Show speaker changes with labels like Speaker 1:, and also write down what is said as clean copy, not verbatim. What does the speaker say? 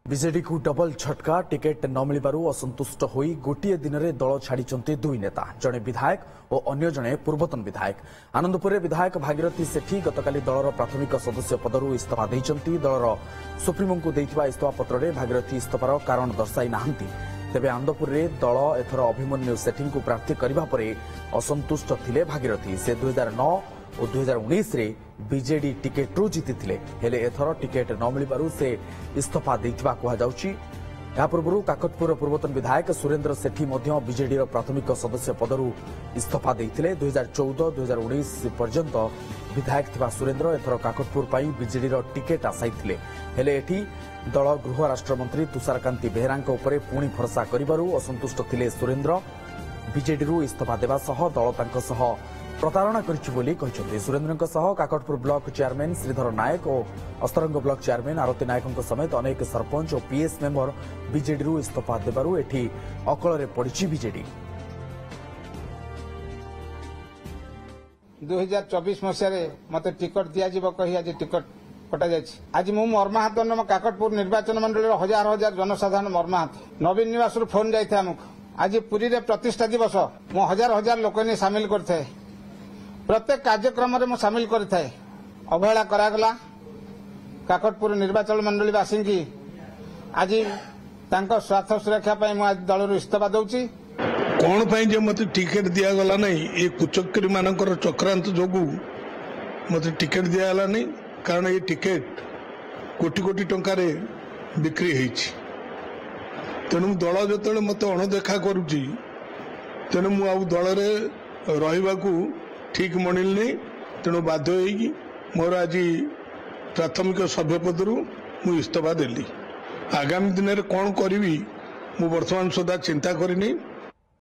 Speaker 1: विजेडी को डबल झटका टिकेट न मिलू असंतुष्ट होई गोटे दिन में दल छाड़ी दुई नेता जड़े विधायक और अन्य जड़े पूर्वतन विधायक। आनंदपुर विधायक भागीरथी सेठी गतकाली दलर प्राथमिक सदस्य पदरू इस्तीफा देइचंती। दलर सुप्रीमो को देइथिबा इस्तीफा पत्र में भागीरथी इस्तीफार कारण दर्शाई नाहंती। तेबे आनंदपुर में दल एथर अभिमन्यु सेठी को प्रार्थी करबा परे असंतुष्ट थिले भागीरथी। से 2009 और 2019 रे बीजेडी टिकेट रू जीति हेले एथर टिकेट न मिलू से इस्तीफा देइथिबा कहा जाउची। या पूर्व काकतपुर पूर्वतन विधायक सुरेंद्र सेठी बीजेडी प्राथमिक सदस्य पदरू इस्तीफा देइथिले। 2014-2019 पर्यंत विधायक थिबा सुरेंद्र एथर काकतपुर पाई बीजेडी टिकेट आसाइथिले हेले एठी दल गृह राष्ट्रमंत्री तुषारकांति बेहेरांक उपरे पुणी भरसा करिबारु असंतुष्ट थिले सुरेंद्र। बीजेडी इस्तीफा देवा सह दल तांको सह प्रतारणा करिछि बोली कहिसंते। सुरेंद्रଙ୍କ सह काकटपुर ब्लॉक चेयरमैन श्रीधर नायक और अस्तरंग ब्लॉक चेयरमैन आरती नायकଙ୍କ समेत अनेक सरपंच और पीएस मेंबर बीजेडी इस्तीफा देबारु एठी अकल रे पड़िछि बीजेडी।
Speaker 2: 2024 मसीह मते टिकट दिया जीव कही आज टिकट कटा जायछि। आज मु मर्माहत काकटपुर निर्वाचन मंडल हजार हजार जनसाधारण मर्माहत। नवीन निवास फोन जाइथे हमको आज पुरी रे प्रतिष्ठा दिवस मु हजार हजार लोक ने शामिल करथे। प्रत्येक कार्यक्रम में शामिल करथे। अवहेला करागला काकटपुर निर्वाचन मंडली वासी की आज तांको स्वार्थ सुरक्षा पाई मु आज दलरू इस्तीफा दउची।
Speaker 3: कौन पाई जे मते टिकेट दिया गला नहीं ए कुचक्री मानकर चक्रांत जोगु मते टिकेट दिया गला नहीं। कारण ये टिकेट कोटी कोटी टंका रे बिक्री होईछि। तेणु दल जो मत अणदेखा करुच्ची तेणु मु दल रही ठीक मणिल नहीं। तेणु बाध्य होगी मोर आज प्राथमिक सभ्य पदरू मु इस्तीफा देली। आगामी दिन में कौन करी मु वर्तमान सुधा चिंता करनी।